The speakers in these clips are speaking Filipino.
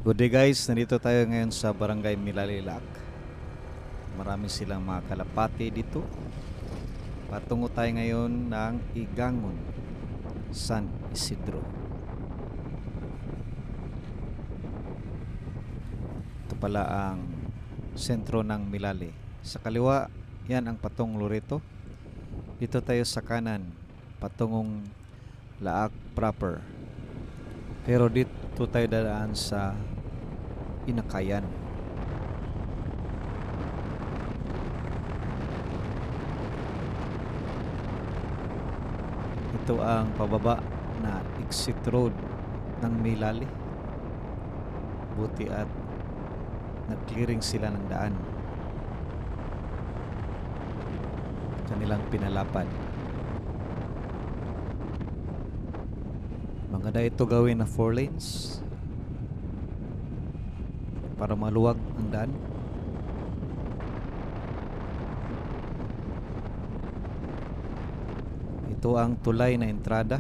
Good day guys, nandito tayo ngayon sa Barangay Milalilak. Marami silang mga kalapati dito. Patungo tayo ngayon ng Igangon, San Isidro. Ito pala ang sentro ng Milali. Sa kaliwa, yan ang Patong Loreto. Dito tayo sa kanan, patungong Laak proper. Pero dito tayo dadaan sa Inakayan. Ito ang pababa na exit road ng Milali. Buti at nag-clearing sila ng daan. Kanilang pinalapad. Maganda ito gawin na 4 lanes para maluwag ang daan. Ito ang tulay na entrada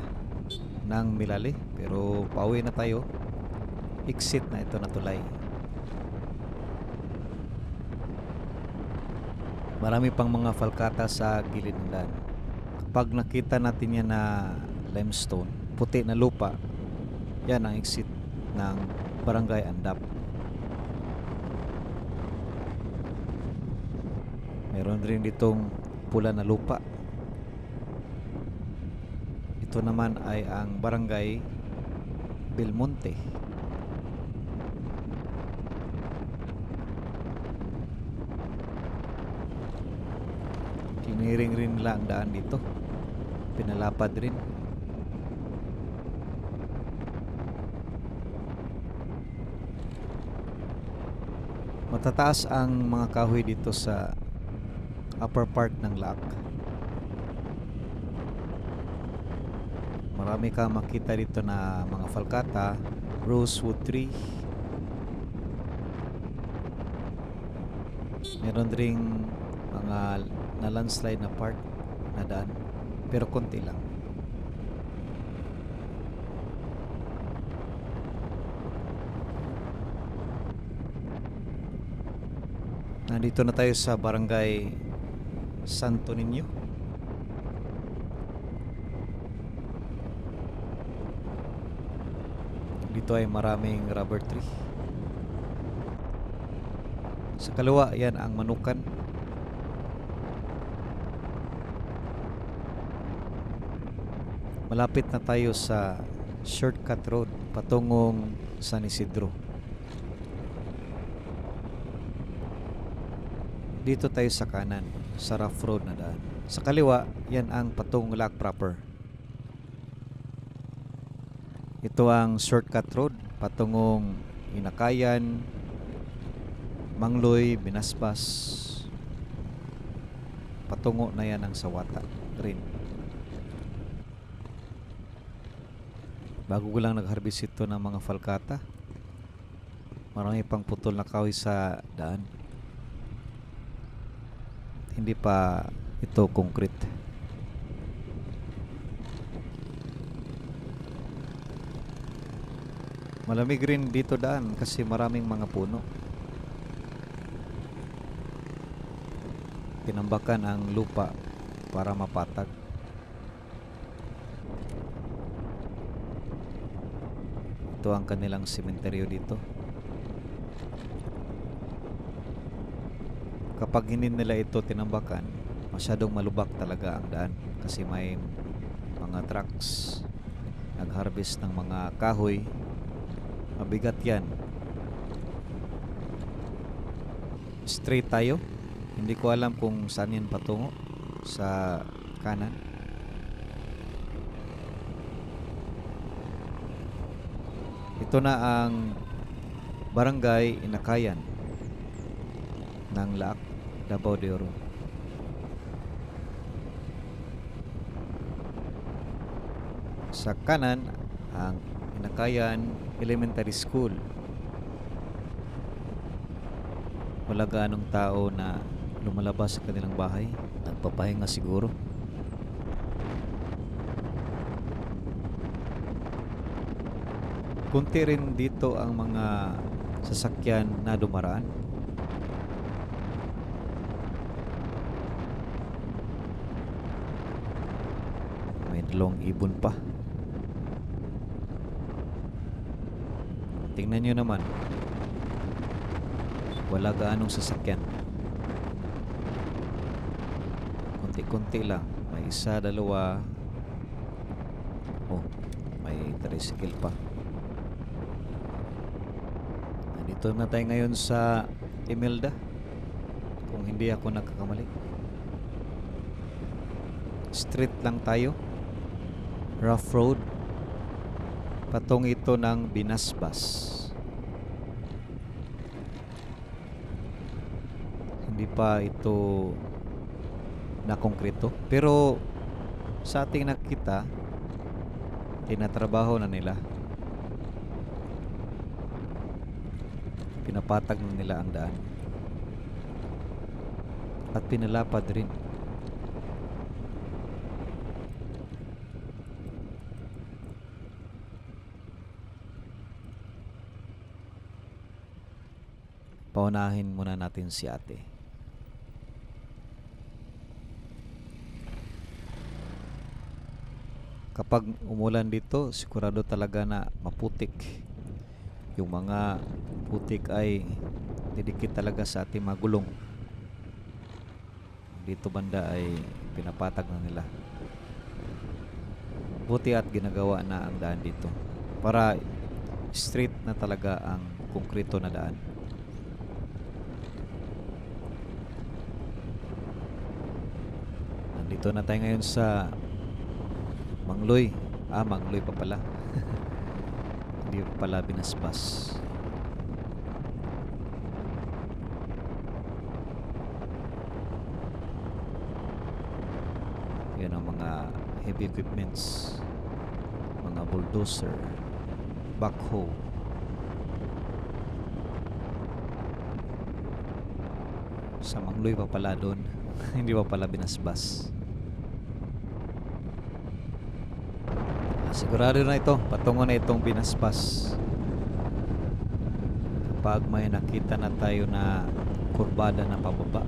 ng Milali, pero pauwi na tayo. Exit na ito na tulay. Marami pang mga falkata sa gilid ng daan. Kapag nakita natin yan na limestone, puti na lupa, yan ang exit ng Barangay Andap. Meron rin ditong pula na lupa. Ito naman ay ang Barangay Belmonte. Kiniring rin nila ang daan dito. Pinalapad rin. Matataas ang mga kahoy dito sa upper part ng Laak. Marami ka makita dito na mga falkata, rosewood tree. Meron ring mga na landslide na part na daan, pero konti lang. Nandito na tayo sa Barangay Santo Niño. Dito ay maraming rubber tree. Sa kaliwa, yan ang Manukan. Malapit na tayo sa shortcut road patungong San Isidro. Dito tayo sa kanan, sa rough road na daan. Sa kaliwa, yan ang Patong Laak proper. Ito ang shortcut road patungong Inakayan, Mangloy, Binasbas. Patungo na yan ang Sawata rin. Bago ko lang nag-harvest ito ng mga falkata. Marami pang putol na kahoy sa daan. Hindi pa ito concrete. Malamig rin dito daan kasi maraming mga puno. Tinambakan ang lupa para mapatag. Ito ang kanilang sementeryo dito. Kapag hindi nila ito tinambakan, masyadong malubak talaga ang daan kasi may mga trucks nag-harvest ng mga kahoy. Mabigat yan. Straight tayo. Hindi ko alam kung saan yan patungo. Sa kanan. Ito na ang Barangay Inakayan ng Laak, Davao de Oro. Sa kanan, ang Inakayan Elementary School. Wala gaanong tao na lumalabas sa kanilang bahay. Nagpapahinga siguro. kunti rin dito ang mga sasakyan na dumaraan. May dalawang ibon pa. Tingnan nyo naman, wala gaanong sasakyan. Kunti-kunti lang. May isa, dalawa. Oh, may tricycle pa. Nandito na tayo ngayon sa Imelda, kung hindi ako nagkakamali. Street lang tayo, rough road. Patong ito ng Binasbas. Hindi pa ito na konkreto, pero sa ating nakita, tinatrabaho na nila. Pinapatag na nila ang daan at pinalapad rin. Paunahin muna natin si ate. Kapag umulan dito, sigurado talaga na maputik. Yung mga putik ay didikit talaga sa ating magulong. Dito banda ay pinapatag na nila. Buti at ginagawa na ang daan dito para straight na talaga ang konkreto na daan. Nandito na tayo ngayon sa Mangloy. Mangloy pa pala. Hindi pa pala Binasbas. Yan ang mga heavy equipments, mga bulldozer, backhoe. Sa Mangloy pa pala doon. Hindi pa pala Binasbas. Sigurado na ito, patungo na itong Binasbas. Kapag may nakita na tayo na kurbada na pababa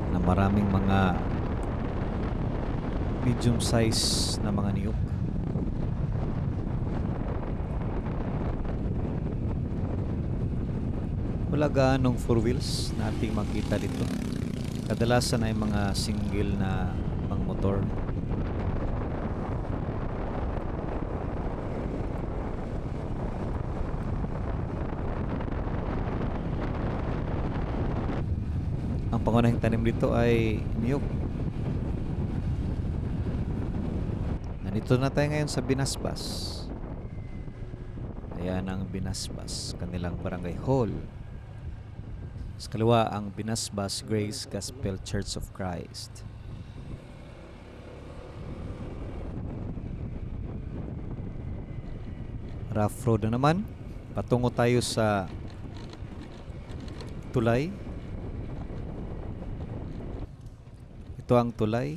na maraming mga medium size na mga niyog. Wala gaanong four wheels na ating makita dito. Kadalasan ay mga single na mga motor. Ang pangunahing tanim dito ay niyog. Nandito na tayo ngayon sa Binasbas. Ayan ang Binasbas, kanilang barangay hall. Sa kaliwa ang Binasbas Grace Gospel Church of Christ. Rough road na naman. Patungo tayo sa tulay. Ito ang tulay.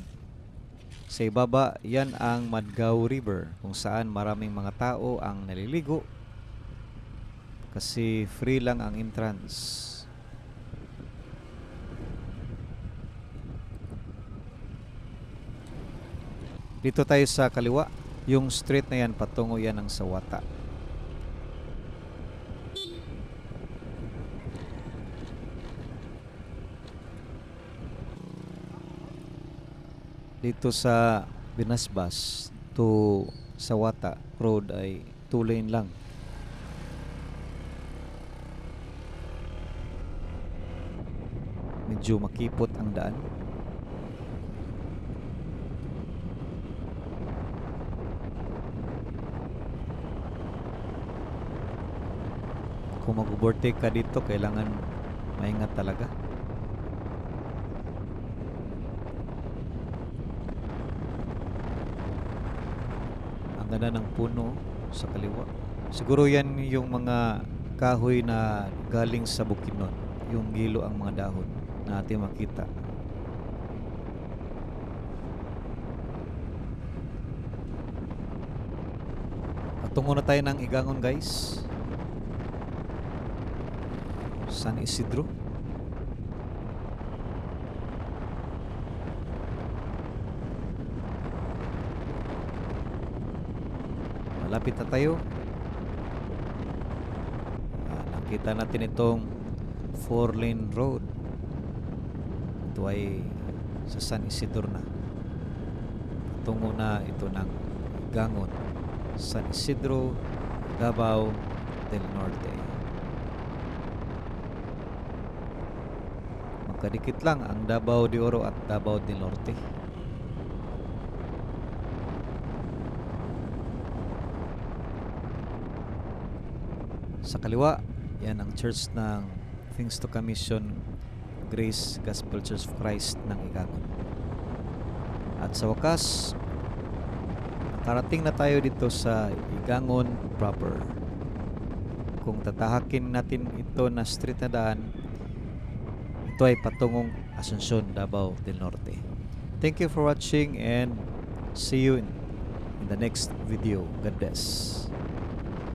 Sa ibaba, yan ang Madgao River, kung saan maraming mga tao ang naliligo kasi free lang ang entrance. Dito tayo sa kaliwa. Yung street na yan, patungo yan ng Sawata. Dito sa Binasbas to Sawata Road ay 2 lane lang. Medyo makipot ang daan. Kung mag-overtake ka dito, kailangan maingat talaga. Ang ganda ng puno sa kaliwa. Siguro yan yung mga kahoy na galing sa Bukidnon. Yung gilo ang mga dahon na ating makita. Patungo na tayo ng Higangon, guys. San Isidro. Malapit na tayo. Nakita natin itong 4-lane road. Ito ay sa San Isidro na. Patungo na ito ng Higangon, San Isidro, Davao del Norte. Magkadikit lang ang Davao de Oro at Davao del Norte. Sa kaliwa, yan ang church ng Things to Commission Grace Gospel Church of Christ ng Higangon. At sa wakas, nakarating na tayo dito sa Higangon proper. Kung tatahakin natin ito na street na daan, ito ay patungong Asuncion, Davao del Norte. Thank you for watching and see you in the next video. God bless.